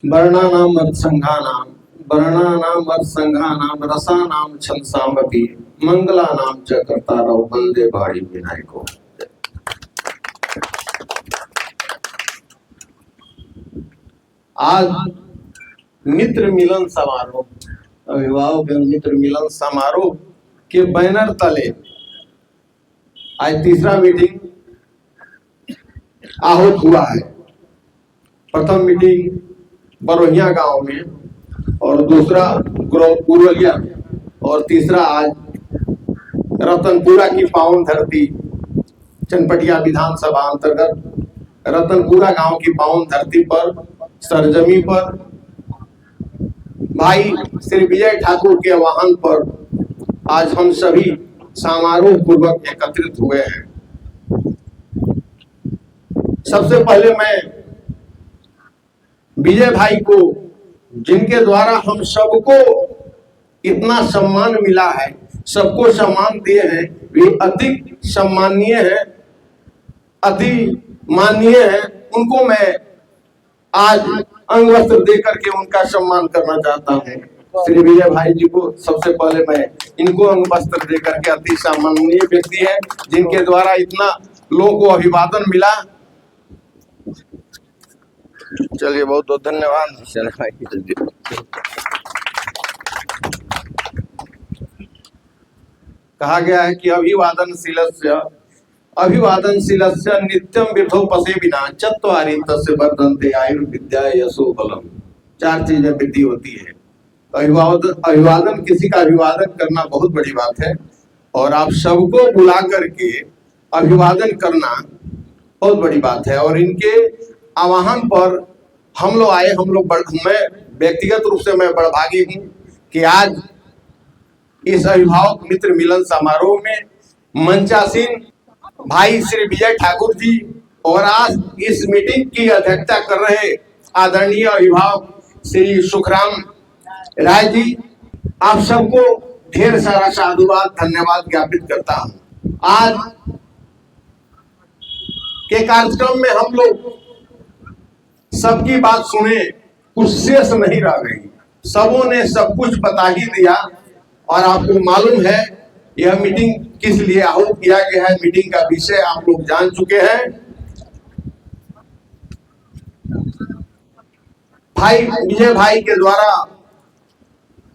वर्णानाम अर्थसंघानाम वर्णानाम अर्थसंघानाम रसानाम छंदसामपि मंगलानाम च कर्तारौ वंदे भाड़ी विनायको। आज मित्र मिलन समारोह, अभिभावक मित्र मिलन समारोह के बैनर तले आज तीसरा मीटिंग आहूत हुआ है। प्रथम मीटिंग बरोहिया गांव में और दूसरा गुरवलिया में और तीसरा आज रतनपुरा की पावन धरती चनपटिया विधानसभा अंतर्गत रतनपुरा गांव की पावन धरती पर सरजमी पर भाई श्री विजय ठाकुर के वाहन पर आज हम सभी समारोह पूर्वक एकत्रित हुए हैं। सबसे पहले मैं विजय भाई को, जिनके द्वारा हम सबको इतना सम्मान मिला है, सबको सम्मान दिए हैं, वे अधिक सम्मानीय है, अति माननीय है, उनको मैं आज अंग वस्त्र दे करके उनका सम्मान करना चाहता हूँ। श्री विजय भाई जी को सबसे पहले मैं इनको अंग वस्त्र दे करके, अति सम्माननीय व्यक्ति है जिनके द्वारा इतना लोगों को अभिवादन मिला। चलिए, बहुत बहुत धन्यवाद। कहा गया है कि अभिवादनशीलस्य नित्यम विधोपसे विना चत्वारि तस्य वर्धन्ते आयुर्विद्या यशो बलम। चार चीजें वृद्धि होती है। अभिवादन, किसी का अभिवादन करना बहुत बड़ी बात है और आप सबको बुला करके अभिवादन करना बहुत बड़ी बात है। और इनके आह्वान पर हम लोग आए। मैं व्यक्तिगत रूप से मैं बड़भागी हूँ कि आज इस अभिभावक मित्र मिलन समारोह में मंचासीन भाई श्री विजय ठाकुर जी और आज इस मीटिंग की अध्यक्षता कर रहे आदरणीय अभिभावक श्री सुखराम राय जी, आप सबको ढेर सारा साधुवाद धन्यवाद ज्ञापित करता हूँ। आज के कार्यक्रम में हम लोग सबकी बात सुने, कुछ शेष नहीं रह गई। सबों ने सब कुछ बता ही दिया और आपको मालूम है यह मीटिंग किस लिए आहूत किया गया है। मीटिंग का विषय आप लोग जान चुके हैं। भाई विजय भाई के द्वारा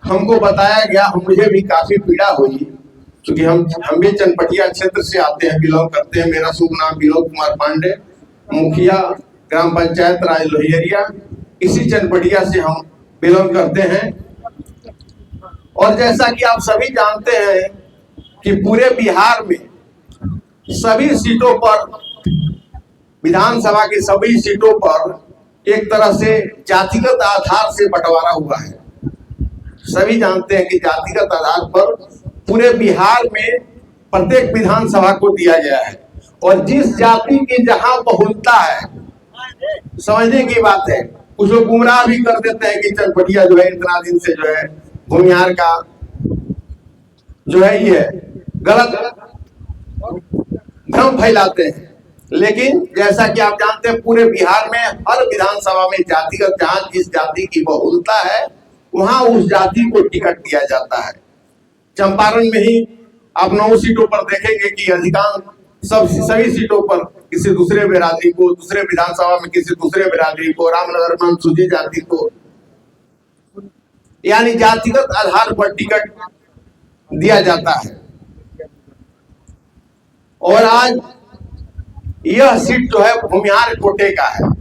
हमको बताया गया, मुझे भी काफी पीड़ा हुई क्योंकि हम भी चनपटिया क्षेत्र से आते हैं, बिलोंग करते हैं। मेरा शुभ नाम विनोद कुमार पांडे, मुखिया ग्राम पंचायत राज लोहियरिया, इसी चनपटिया से हम बिलोंग करते हैं। और जैसा कि आप सभी जानते हैं कि पूरे बिहार में सभी सीटों पर, विधानसभा की सभी सीटों पर एक तरह से जातिगत आधार से बंटवारा हुआ है। सभी जानते हैं कि जातिगत आधार पर पूरे बिहार में प्रत्येक विधानसभा को दिया गया है और जिस जाति की जहां बहुलता है, समझने की बात है। कुछ लोग गुमराह भी कर देते हैं कि चनपटिया जो है इतना दिन से जो है भूमिहार का जो है ये गलत भ्रम फैलाते हैं। लेकिन जैसा कि आप जानते हैं पूरे बिहार में हर विधानसभा में जातिगत, जहां जिस जाति की बहुलता है वहां उस जाति को टिकट दिया जाता है। चंपारण में ही आप 9 सीटों पर देखेंगे कि अधिकांश सभी सीटों पर किसी दूसरे बिरादरी को, दूसरे विधानसभा में किसी दूसरे बिरादरी को, रामनगर में अनुसूचित जाति को, यानी जातिगत आधार पर टिकट दिया जाता है। और आज यह सीट जो है भूमिहार कोटे का है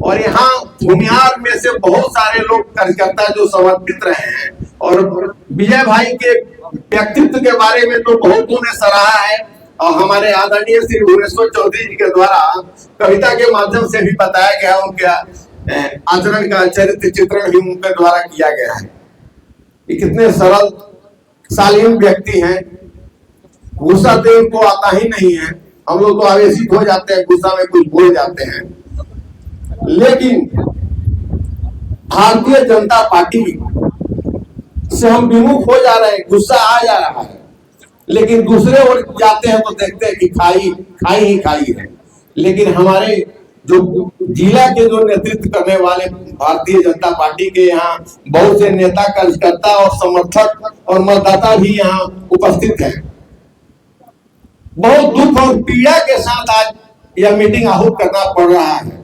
और यहाँ भूमिहार में से बहुत सारे लोग कार्यकर्ता जो समर्पित रहे हैं और विजय भाई के व्यक्तित्व के बारे में तो बहुतों ने सराहा है और हमारे आदरणीय श्री भुवनेश्वर चौधरी जी के द्वारा कविता के माध्यम से भी बताया गया, उनके आचरण का चरित्र चित्रण भी उनके द्वारा किया गया है। ये कितने सरल शालीन व्यक्ति हैं, गुस्सा तो उनको आता ही नहीं है। हम लोग तो आवेशित हो जाते हैं, गुस्सा में कुछ बोल जाते हैं। लेकिन भारतीय जनता पार्टी से हम विमुख हो जा रहे हैं, गुस्सा आ जा रहा है। लेकिन दूसरे ओर जाते हैं तो देखते हैं कि खाई ही खाई है। लेकिन हमारे जो जिला के जो नेतृत्व करने वाले भारतीय जनता पार्टी के यहाँ बहुत से नेता, कार्यकर्ता और समर्थक और मतदाता भी यहाँ उपस्थित हैं। बहुत दुख और पीड़ा के साथ आज यह मीटिंग आहूत करना पड़ रहा है,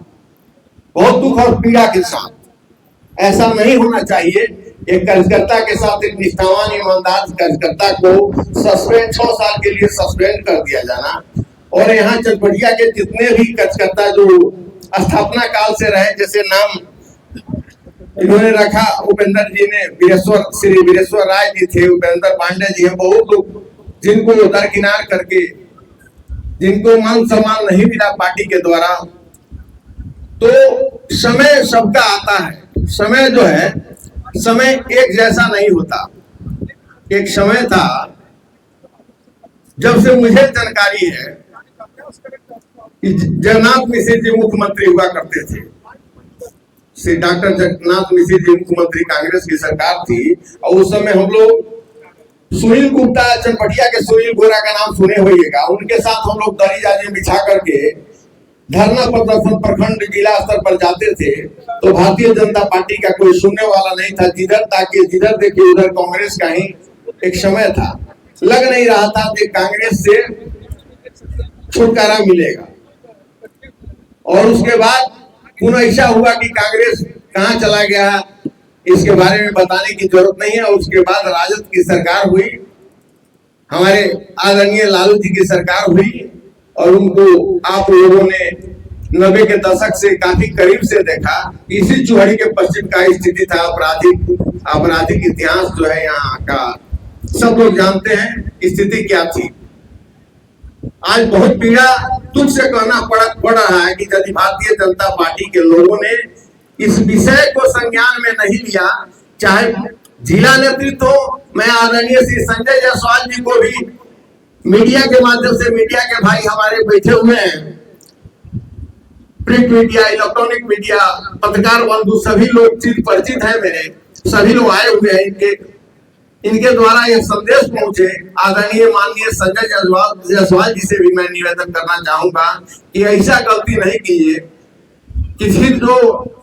बहुत दुख और पीड़ा के साथ। ऐसा नहीं होना चाहिए। एक कार्यकर्ता के साथ, एक निष्ठावान ईमानदार कार्यकर्ता को सस्पेंड 6 साल के लिए सस्पेंड कर दिया जाना, और यहाँ चनपटिया के जितने भी कार्यकर्ता जो स्थापना काल से रहे, जैसे नाम इन्होंने रखा उपेंद्र जी ने, श्री वीरेश्वर राय जी थे, उपेंद्र पांडे जी हैं, बहुत लोग जिनको दरकिनार करके, जिनको मान सम्मान नहीं मिला पार्टी के द्वारा। तो समय सबका आता है, समय जो है, समय एक जैसा नहीं होता। एक समय था जब से मुझे जानकारी है, जगन्नाथ मिश्र जी मुख्यमंत्री हुआ करते थे। श्री डॉक्टर जगन्नाथ मिश्र जी मुख्यमंत्री, कांग्रेस की सरकार थी, और उस समय हम लोग सुनील गुप्ता, चनपटिया के सुनील गोरा का नाम सुने होइएगा, उनके साथ हम लोग दरी जाली बिछा करके धरना प्रदर्शन प्रखंड जिला स्तर पर जाते थे। तो भारतीय जनता पार्टी का कोई सुनने वाला नहीं था। जिधर ताकि जिधर देखिए उधर कांग्रेस का ही एक समय था। लग नहीं रहा था कि कांग्रेस से छुटकारा मिलेगा। और उसके बाद पुनः ऐसा हुआ कि कांग्रेस कहाँ चला गया, इसके बारे में बताने की जरूरत नहीं है। और उसके बाद राजद की सरकार हुई, हमारे आदरणीय लालू जी की सरकार हुई, और उनको आप लोगों ने 90 के दशक से काफी करीब से देखा। इसी चुहड़ी के पश्चिम का स्थिति था। आपराधिक इतिहास जो है यहाँ का सब लोग जानते हैं, स्थिति क्या थी। आज बहुत पीड़ा तुझ से कहना पड़ रहा है कि यदि भारतीय जनता पार्टी के लोगों ने इस विषय को संज्ञान में नहीं लिया, चाहे जिला नेतृत्व हो, मैं आदरणीय श्री संजय जायसवाल जी को भी मीडिया के माध्यम से, मीडिया के भाई हमारे बैठे हुए हैं, प्रिंट मीडिया, इलेक्ट्रॉनिक मीडिया, पत्रकार बंधु सभी लोग चिर परिचित हैं मेरे, सभी लोग आए हुए हैं। इनके द्वारा यह संदेश पहुंचे। आदरणीय माननीय संजय जायसवाल जी से भी मैं निवेदन करना चाहूंगा कि ऐसा गलती नहीं कीजिए कि फिर जो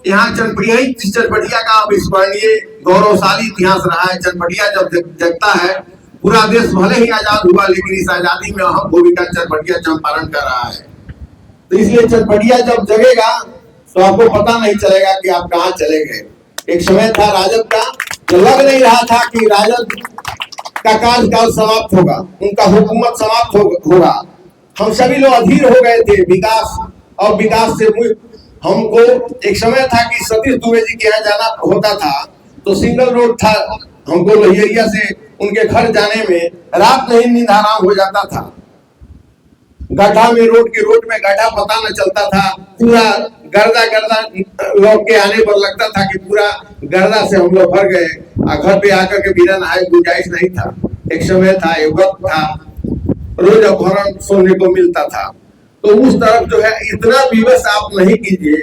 यहाँ चनपटिया का अविस्मरणीय गौरवशाली इतिहास रहा है। चनपटिया जब जगता है, पूरा देश भले ही आजाद हुआ, लेकिन इस आजादी में अहम भूमिका चनपटिया चंपारण कर रहा है। तो इसलिए चनपटिया जब जगेगा तो आपको पता नहीं चलेगा कि आप कहाँ चले गए। एक समय था राजद का, जो लग नहीं रहा था कि राजद का कार्यकाल समाप्त होगा, उनका हुकूमत समाप्त होगा। हम सभी लोग अधीर हो गए थे विकास और विकास से। हमको एक समय था कि सतीश दुबे जी के यहाँ जाना होता था तो सिंगल रोड था, हमको लोहिया से उनके घर जाने में रात नहीं नींद आराम हो जाता था। गड्ढा में रोड में गड्ढा पता न चलता था, पूरा गर्दा लौट के आने पर लगता था कि पूरा गर्दा से हम लोग भर गए। घर पे आकर के बिना नहाए गुंजाइश नहीं था। एक समय था, एक वक्त था, रोज अपहरण सुनने को मिलता था। तो उस तरफ जो है इतना विवश आप नहीं कीजिए।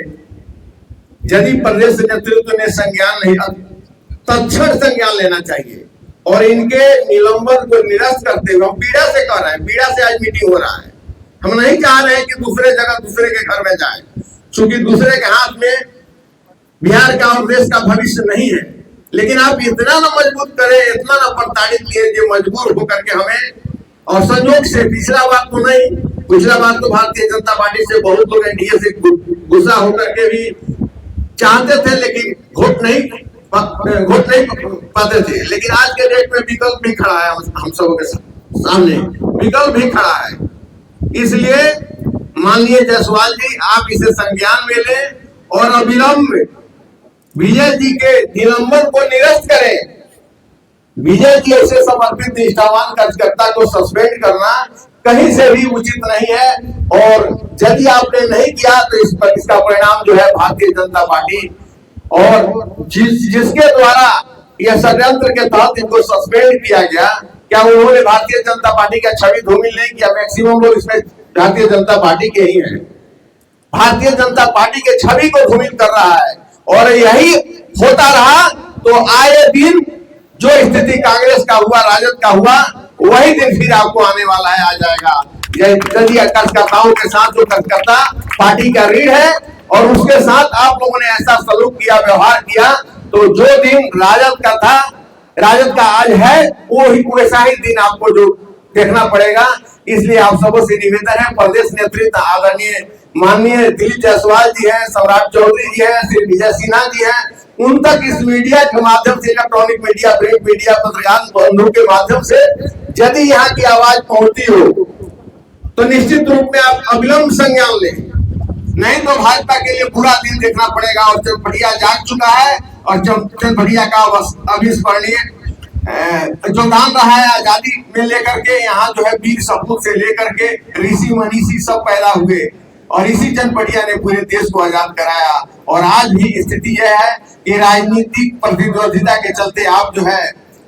यदि प्रदेश नेतृत्व ने संज्ञान नहीं, तत्क्षण संज्ञान लेना चाहिए और इनके निलंबन को निरस्त करते हुए, हम पीड़ा से कह रहे हैं, पीड़ा से आज मीटिंग हो रहा है। हम नहीं चाह रहे हैं कि दूसरे जगह दूसरे के घर में जाए, क्योंकि दूसरे के हाथ में बिहार का और देश का भविष्य नहीं है। लेकिन आप इतना ना मजबूत करें, इतना ना प्रताड़ित कीजिए मजबूर होकर के हमें। और संयोग से पिछला बार तो नहीं, पिछला बार तो भारतीय जनता पार्टी से बहुत लोग एनडीए से गुस्सा होकर के भी चाहते थे, लेकिन घोट नहीं पाते थे। लेकिन आज के डेट में विकल्प भी खड़ा है, हम सबों के सामने विकल्प भी खड़ा है। इसलिए माननीय जायसवाल जी, आप इसे संज्ञान में लें और अविलंब विजय जी के निलंबन को निरस्त करें। विजय जी ऐसे समर्पित निष्ठावान कार्यकर्ता को सस्पेंड करना कहीं से भी उचित नहीं है। और यदि आपने नहीं किया तो इसका परिणाम जो है भारतीय जनता पार्टी और जिसके द्वारा यह षड्यंत्र के तहत इनको सस्पेंड किया गया, क्या उन्होंने भारतीय जनता पार्टी का छवि धूमिल नहीं किया? मैक्सिमम लोग इसमें भारतीय जनता पार्टी के ही हैं। भारतीय जनता पार्टी के छवि को धूमिल कर रहा है और यही होता रहा तो आए दिन जो स्थिति कांग्रेस का हुआ, राजद का हुआ, वही दिन फिर आपको आने वाला है, आ जाएगा। यदि कार्यकर्ताओं के साथ जो कार्यकर्ता पार्टी का रीढ़ है और उसके साथ आप लोगों ने ऐसा सलूक किया, व्यवहार किया, तो जो दिन राजद का था, राजद का आज है, वो ही वैसा ही दिन आपको जो देखना पड़ेगा। इसलिए आप सबों से निवेदन है, प्रदेश नेतृत्व आदरणीय माननीय दिलीप जायसवाल जी हैं, सम्राट चौधरी जी हैं, श्री विजय सिन्हा जी हैं, उन तक इस मीडिया के माध्यम से, इलेक्ट्रॉनिक मीडिया, प्रिंट मीडिया, पत्रकार बंधु के माध्यम से यदि यहाँ की आवाज पहुंचती हो तो निश्चित रूप में आप अविलंब संज्ञान लें, नहीं तो भाजपा के लिए बुरा दिन देखना पड़ेगा। और चनपटिया जाग चुका है और चनपटिया का अविस्मरणीय योगदान रहा है आजादी में लेकर के, यहाँ जो है वीर सपूत से लेकर के ऋषि मनीषी सब पैदा हुए और इसी चनपटिया ने पूरे देश को आजाद कराया। और आज भी स्थिति यह है कि राजनीतिक प्रतिद्वंदिता के चलते आप जो है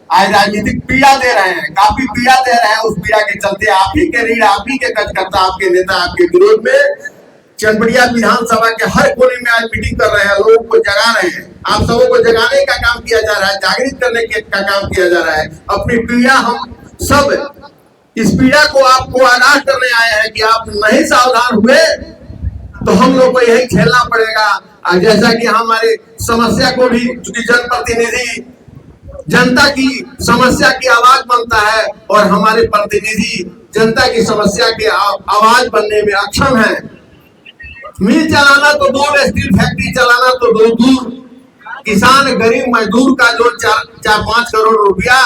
आज राजनीतिक पीड़ा दे रहे हैं, काफी पीड़ा दे रहे हैं। उस पीड़ा के चलते आप ही के रीढ़, आप ही के कार्यकर्ता, आपके नेता आपके विरोध में चनपटिया विधानसभा के हर कोने में आज मीटिंग कर रहे हैं, लोगों को जगा रहे हैं। आप सबों को जगाने का काम किया जा रहा है, जागृत करने का काम किया जा रहा है। अपनी पीड़ा हम सब इस पीड़ा को आपको आगाह करने आए हैं कि आप नहीं सावधान हुए तो हम लोग को यही झेलना पड़ेगा। जैसा कि हमारे समस्या को भी, चूंकि जनप्रतिनिधि जनता की समस्या की आवाज बनता है और हमारे प्रतिनिधि जनता की समस्या के आवाज बनने में अक्षम है। मिल चलाना तो दूर, स्टील फैक्ट्री चलाना तो दूर, किसान गरीब मजदूर का जो 4-5 करोड़ रुपया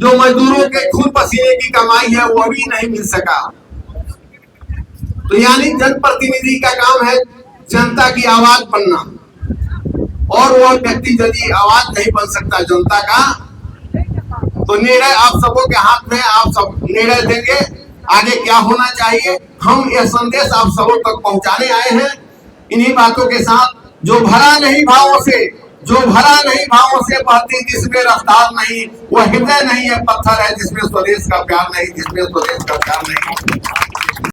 जो मजदूरों के खून पसीने की कमाई है वो भी नहीं मिल सका। तो यानी जनप्रतिनिधि का काम है जनता की आवाज बनना, और वह व्यक्ति यदि आवाज नहीं बन सकता जनता का, तो निर्णय आप सबों के हाथ में, आप सब निर्णय देंगे आगे क्या होना चाहिए। हम यह संदेश आप सबों तक पहुंचाने आए हैं। इन्हीं बातों के साथ, जो भरा नहीं भावों से बहती जिसमें रफ्तार नहीं, वह हृदय नहीं है, पत्थर है जिसमें स्वदेश का प्यार नहीं, जिसमें स्वदेश का प्यार नहीं।